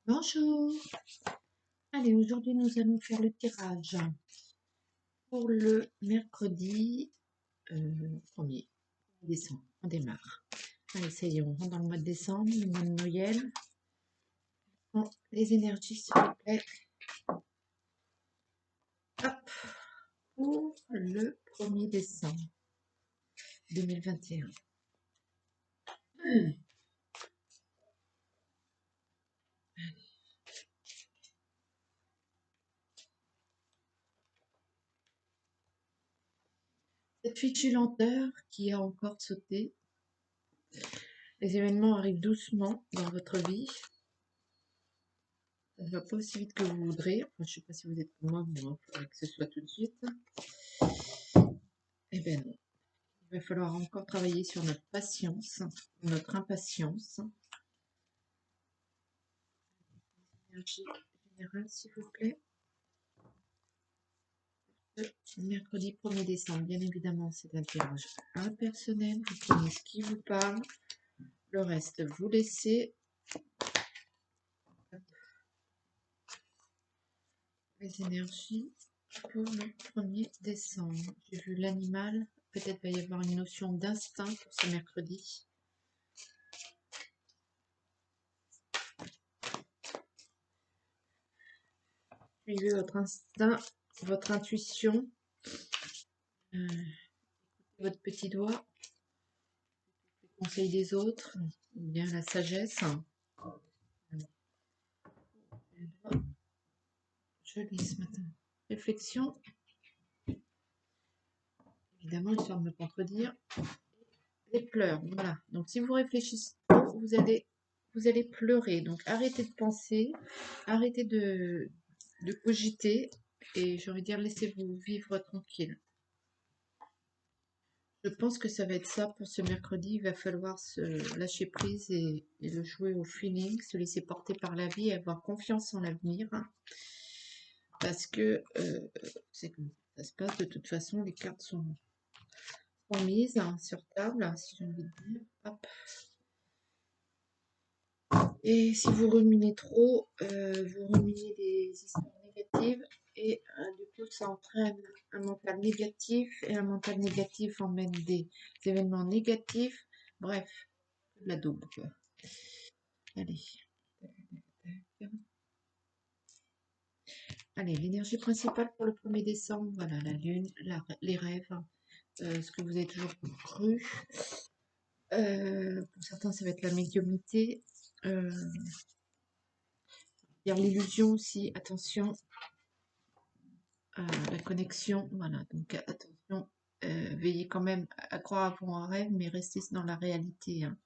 Bonjour. Allez, aujourd'hui nous allons faire le tirage pour le mercredi 1er décembre. On démarre. Allez, ça y est, on rentre dans le mois de décembre, le mois de Noël. Bon, les énergies, s'il vous plaît. Hop, pour le 1er décembre 2021. Cette fichue lenteur qui a encore sauté. Les événements arrivent doucement dans votre vie. Ça ne va pas aussi vite que vous voudrez. Enfin, je ne sais pas si vous êtes comme moi, mais il faudrait que ce soit tout de suite. Eh bien non. Il va falloir encore travailler sur notre patience, notre impatience. Énergie générale, s'il vous plaît. Le mercredi 1er décembre, bien évidemment, c'est un tirage impersonnel. Vous prenez ce qui vous parle. Le reste, vous laissez. Les énergies pour le 1er décembre. J'ai vu l'animal. Peut-être va y avoir une notion d'instinct pour ce mercredi. Suivez votre instinct, votre intuition. Votre petit doigt. Les conseils des autres. Ou bien la sagesse. Je lis ce matin. Réflexion. Évidemment, histoire de me contredire. Les pleurs. Voilà. Donc, si vous réfléchissez trop, vous allez pleurer. Donc, arrêtez de penser. Arrêtez de cogiter. Et j'ai envie de dire, laissez-vous vivre tranquille. Je pense que ça va être ça pour ce mercredi. Il va falloir se lâcher prise et le jouer au feeling, se laisser porter par la vie et avoir confiance en l'avenir. Parce que c'est comme ça se passe. De toute façon, les cartes sont mises sur table, si j'ai envie de dire. Hop. Et si vous ruminez trop, vous ruminez des histoires négatives et du coup ça entraîne un mental négatif et un mental négatif emmène des événements négatifs. Bref, de la double quoi. Allez. Allez, l'énergie principale pour le 1er décembre, voilà, la lune, les rêves, ce que vous avez toujours cru. Pour certains, ça va être la médiumnité. Il y a l'illusion aussi, attention. La connexion, voilà, donc attention, veillez quand même à croire avoir un rêve, mais restez dans la réalité. Hein.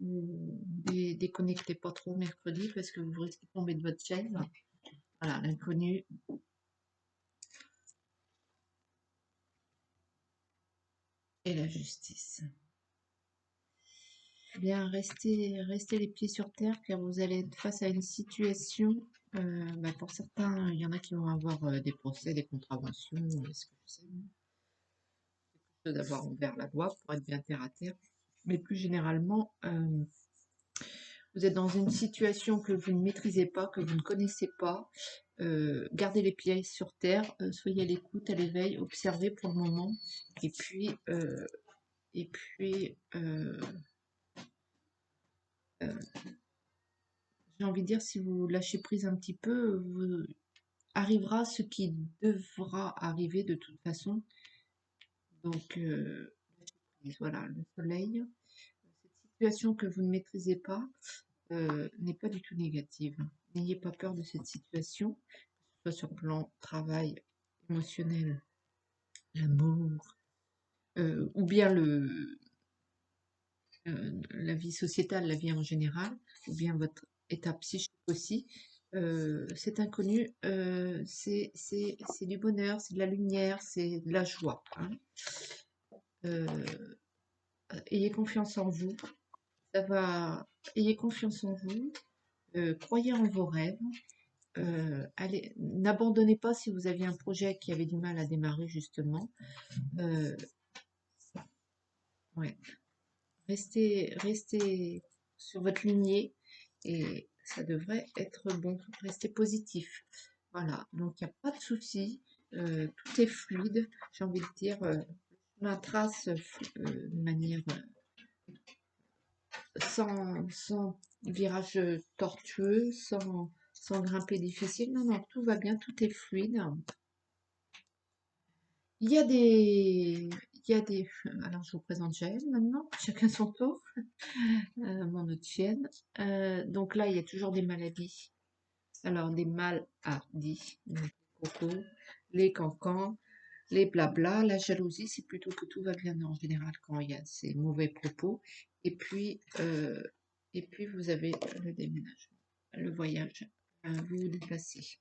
Vous déconnectez pas trop mercredi parce que vous risquez de tomber de votre chaise. Voilà, l'inconnu. Et la justice. Eh bien, restez les pieds sur terre car vous allez être face à une situation. Pour certains, il y en a qui vont avoir des procès, des contraventions, ce que je sais, d'avoir envers la loi pour être bien terre à terre. Mais plus généralement, vous êtes dans une situation que vous ne maîtrisez pas, que vous ne connaissez pas. Gardez les pieds sur terre, soyez à l'écoute, à l'éveil, observez pour le moment. Et puis, j'ai envie de dire, si vous lâchez prise un petit peu, arrivera ce qui devra arriver de toute façon. Donc, voilà, le soleil. Cette situation que vous ne maîtrisez pas n'est pas du tout négative. N'ayez pas peur de cette situation, que ce soit sur le plan travail, émotionnel, l'amour, ou bien la vie sociétale, la vie en général, ou bien votre état psychique aussi. Cet inconnu, c'est du bonheur, c'est de la lumière, c'est de la joie. Hein. Ayez confiance en vous. Ayez confiance en vous. Croyez en vos rêves. N'abandonnez pas si vous aviez un projet qui avait du mal à démarrer justement. Ouais. Restez sur votre lignée et ça devrait être bon. Restez positif. Voilà, donc il n'y a pas de souci. Tout est fluide, j'ai envie de dire. On trace de manière sans virage tortueux, sans grimper difficile. Non, non, tout va bien, tout est fluide. Il y a des... Il y a des... Alors, je vous présente Jaël maintenant, chacun son tour, mon autre chienne. Donc là, il y a toujours des maladies. Alors, des maladies, donc, coco, les cancans, les blabla, la jalousie, c'est plutôt que tout va bien en général quand il y a ces mauvais propos. Et puis vous avez le déménagement, le voyage, vous vous déplacez.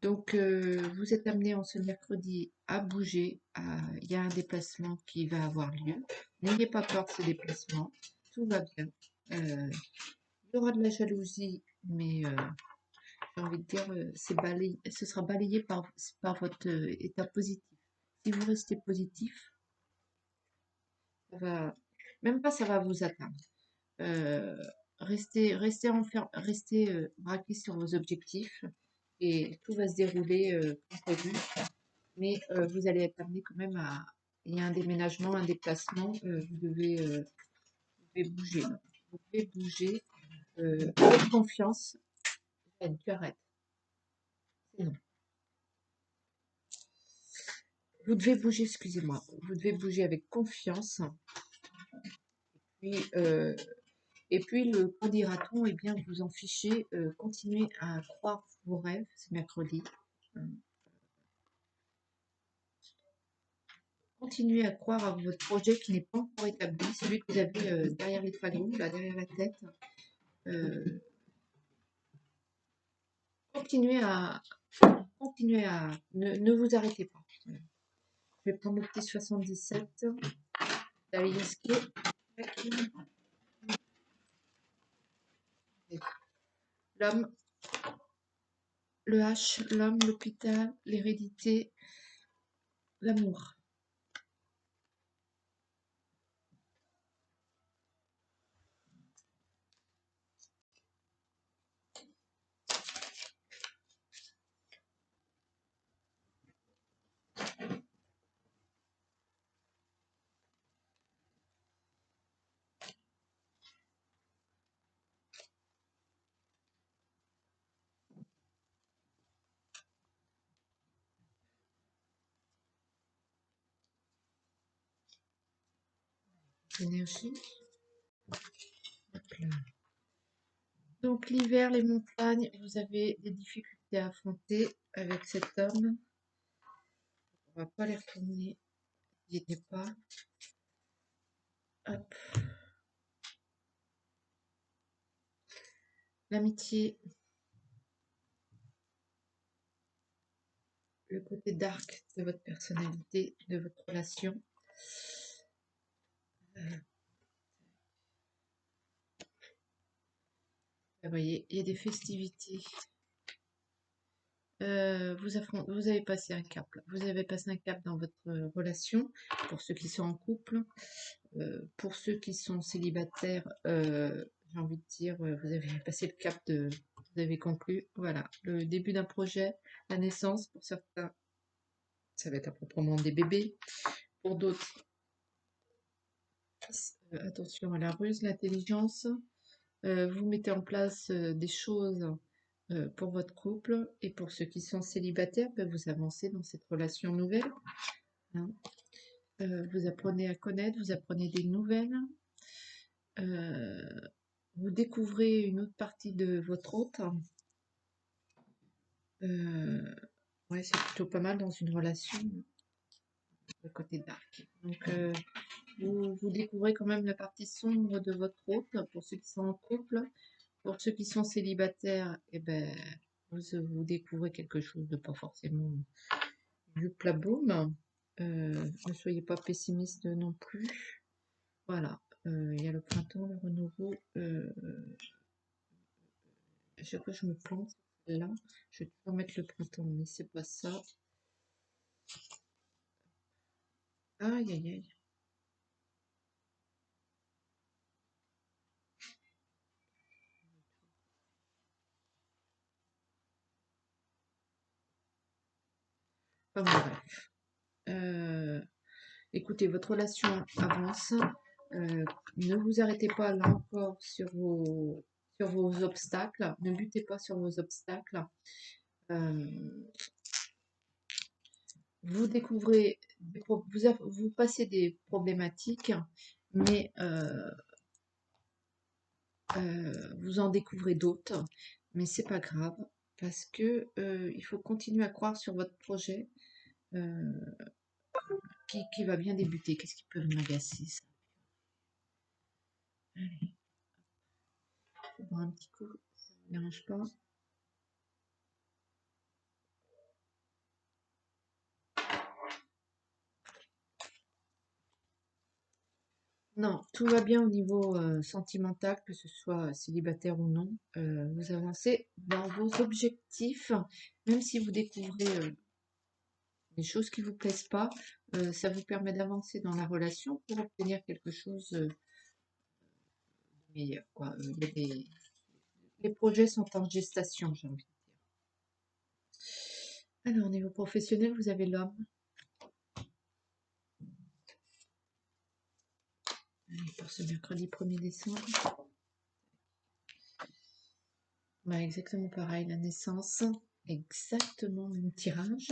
Donc, vous êtes amené en ce mercredi à bouger. Il y a un déplacement qui va avoir lieu. N'ayez pas peur de ce déplacement. Tout va bien. Il y aura de la jalousie, mais j'ai envie de dire, ce sera balayé par votre état positif. Si vous restez positif, ça va, même pas ça va vous atteindre. Euh, restez braqué sur vos objectifs et tout va se dérouler comme prévu. Mais vous allez être amené quand même à. Il y a un déménagement, un déplacement, vous devez bouger. Vous devez bouger avec confiance. Tu arrêtes. C'est non. Vous devez bouger, excusez-moi. Vous devez bouger avec confiance. Puis, et puis, le quand dira-t-on, eh bien, vous en fichez, continuez à croire vos rêves, c'est mercredi. Continuez à croire à votre projet qui n'est pas encore établi, celui que vous avez derrière les fagots, là, derrière la tête. Continuez à, ne vous arrêtez pas. Voilà. Je vais prendre le petit 77. L'homme, le H, l'homme, l'hôpital, l'hérédité, l'amour. Énergie. Donc l'hiver, les montagnes, vous avez des difficultés à affronter avec cet homme. On va pas les retourner. N'y était pas. Hop. L'amitié. Le côté dark de votre personnalité, de votre relation. Vous voyez, il y a des festivités. Vous avez passé un cap. Vous avez passé un cap dans votre relation, pour ceux qui sont en couple. Pour ceux qui sont célibataires, j'ai envie de dire, vous avez passé le cap de... Vous avez conclu, voilà, le début d'un projet, la naissance. Pour certains, ça va être à proprement des bébés. Pour d'autres, attention à la ruse, l'intelligence. Vous mettez en place des choses pour votre couple. Et pour ceux qui sont célibataires, ben, vous avancez dans cette relation nouvelle. Hein. Vous apprenez à connaître, vous apprenez des nouvelles. Vous découvrez une autre partie de votre hôte. Ouais, c'est plutôt pas mal dans une relation, le côté dark. Donc, vous découvrez quand même la partie sombre de votre hôte pour ceux qui sont en couple. Pour ceux qui sont célibataires, eh ben, vous découvrez quelque chose de pas forcément du plat boum. Ne soyez pas pessimiste non plus. Voilà, il y a le printemps, le renouveau. À chaque fois, je me plante. Là, je vais toujours mettre le printemps, mais c'est pas ça. Aïe, aïe, aïe. Enfin, bon, bref. Écoutez, votre relation avance. Ne vous arrêtez pas là encore sur vos obstacles. Ne butez pas sur vos obstacles. Vous découvrez, vous passez des problématiques, mais vous en découvrez d'autres. Mais c'est pas grave parce que il faut continuer à croire sur votre projet qui va bien débuter. Qu'est-ce qui peut m'agacer ça? Allez, je vais boire un petit coup, ça ne me dérange pas. Non, tout va bien au niveau sentimental, que ce soit célibataire ou non. Vous avancez dans vos objectifs, même si vous découvrez des choses qui vous plaisent pas, ça vous permet d'avancer dans la relation pour obtenir quelque chose de meilleur, quoi. Les projets sont en gestation, j'ai envie de dire. Alors, au niveau professionnel, vous avez l'homme. Allez, pour ce mercredi 1er décembre. Bah, exactement pareil, la naissance. Exactement le même tirage.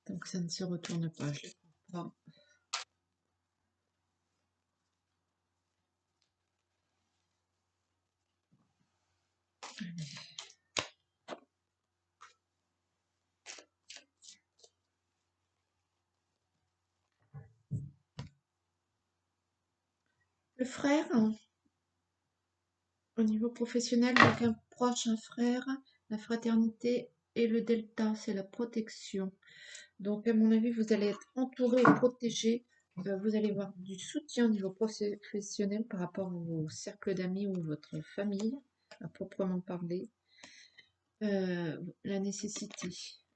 Donc ça ne se retourne pas, je ne le prends pas. Le frère, au niveau professionnel, donc un proche, un frère, la fraternité et le delta, c'est la protection. Donc à mon avis, vous allez être entouré et protégé. Vous allez avoir du soutien au niveau professionnel par rapport à vos cercles d'amis ou votre famille, à proprement parler. La nécessité.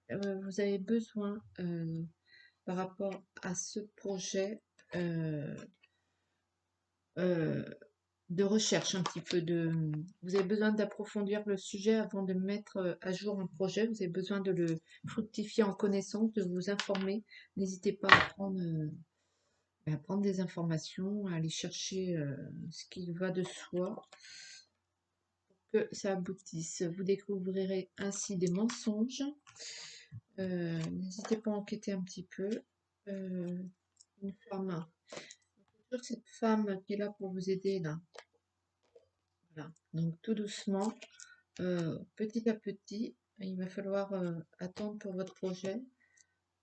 Vous avez besoin, par rapport à ce projet, euh, euh, de recherche un petit peu vous avez besoin d'approfondir le sujet avant de mettre à jour un projet. Vous avez besoin de le fructifier en connaissance, de vous informer. N'hésitez pas à prendre des informations, à aller chercher ce qui va de soi pour que ça aboutisse. Vous découvrirez ainsi des mensonges. N'hésitez pas à enquêter un petit peu. Une femme, toujours cette femme qui est là pour vous aider là. Voilà. Donc tout doucement, petit à petit, il va falloir attendre pour votre projet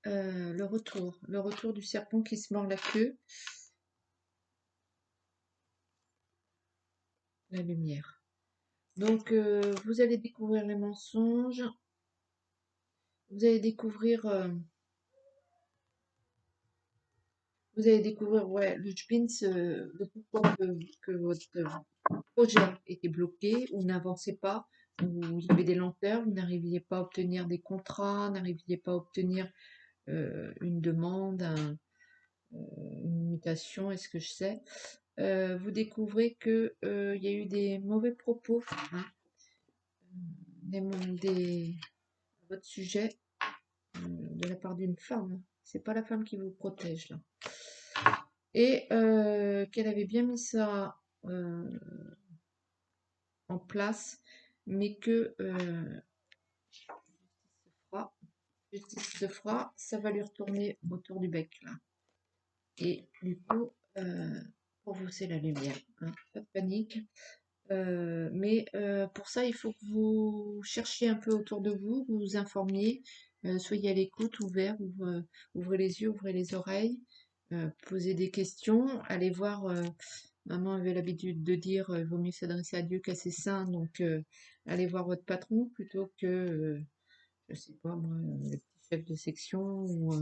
le retour du serpent qui se mord la queue, la lumière. Donc vous allez découvrir les mensonges, vous allez découvrir, ouais, le spins, le pourquoi que votre projet était bloqué ou n'avançait pas, ou il y avait des lenteurs, vous n'arriviez pas à obtenir des contrats, n'arriviez pas à obtenir une demande, une mutation, est-ce que je sais. Vous découvrez que il y a eu des mauvais propos, hein, à votre sujet de la part d'une femme. C'est pas la femme qui vous protège là. Et qu'elle avait bien mis ça en place, mais que justice se fera, ça va lui retourner autour du bec là. Et du coup, pour vous, c'est la lumière, hein, pas de panique. Mais pour ça, il faut que vous cherchiez un peu autour de vous, vous vous informiez, soyez à l'écoute, ouvrez les yeux, ouvrez les oreilles, posez des questions, allez voir. Maman avait l'habitude de dire, il vaut mieux s'adresser à Dieu qu'à ses saints, donc allez voir votre patron plutôt que, je sais pas moi, le petit chef de section ou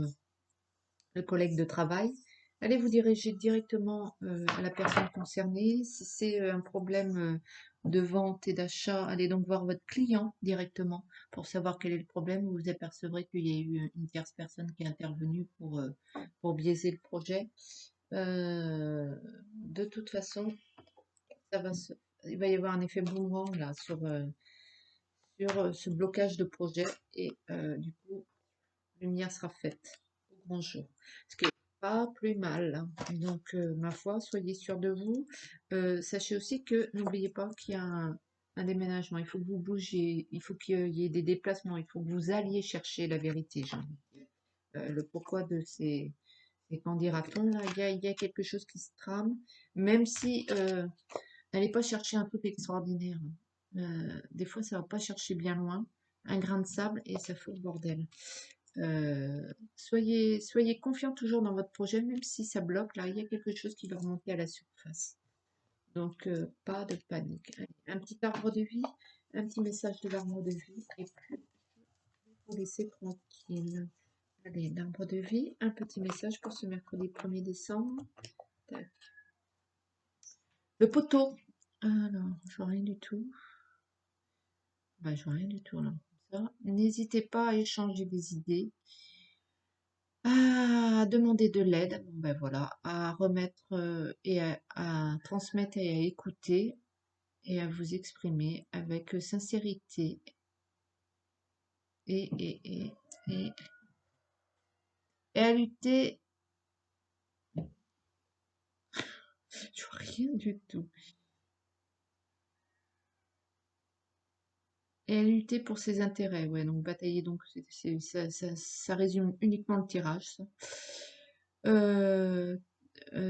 le collègue de travail. Allez vous diriger directement à la personne concernée. Si c'est un problème de vente et d'achat, allez donc voir votre client directement pour savoir quel est le problème. Vous vous apercevrez qu'il y a eu une tierce personne qui est intervenue pour biaiser le projet. De toute façon, il va y avoir un effet boomerang là sur ce blocage de projet et du coup, lumière sera faite au grand jour. Ce qui est pas plus mal, hein. Donc, ma foi, soyez sûrs de vous. Sachez aussi que n'oubliez pas qu'il y a un déménagement. Il faut que vous bougiez, il faut qu'il y ait des déplacements, il faut que vous alliez chercher la vérité, j'ai envie de dire. Le pourquoi de ces qu'en dira-t-on là, il y a quelque chose qui se trame, même si n'allez pas chercher un truc extraordinaire. Des fois, ça va pas chercher bien loin. Un grain de sable et ça fout le bordel. Soyez confiants toujours dans votre projet, même si ça bloque. Là, il y a quelque chose qui va remonter à la surface. Donc, pas de panique. Allez, un petit arbre de vie, un petit message de l'arbre de vie, et puis vous laisser tranquille. Allez, l'arbre de vie, un petit message pour ce mercredi 1er décembre. Tac. Le poteau. Alors, je vois rien du tout. Bah, je vois rien du tout là. N'hésitez pas à échanger des idées, à demander de l'aide, bon, ben voilà, à remettre et à transmettre et à écouter et à vous exprimer avec sincérité et, et, et, et, et à lutter. Je vois rien du tout. Et à lutter pour ses intérêts, ouais, donc batailler, donc ça résume uniquement le tirage, ça.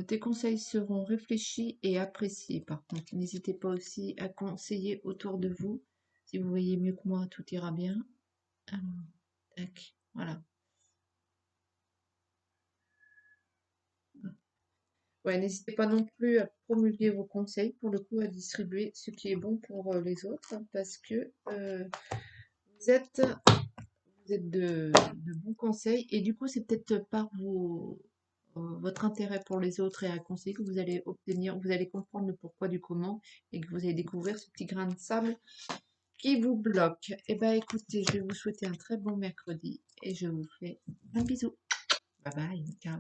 Tes conseils seront réfléchis et appréciés. Par contre, n'hésitez pas aussi à conseiller autour de vous. Si vous voyez mieux que moi, tout ira bien. Alors, tac, voilà. Ouais, n'hésitez pas non plus à promulguer vos conseils, pour le coup, à distribuer ce qui est bon pour les autres, parce que vous êtes, vous êtes de bons conseils, et du coup, c'est peut-être par votre intérêt pour les autres et un conseil que vous allez obtenir, vous allez comprendre le pourquoi du comment, et que vous allez découvrir ce petit grain de sable qui vous bloque. Eh bien, écoutez, je vais vous souhaiter un très bon mercredi, et je vous fais un bisou. Bye bye, ciao.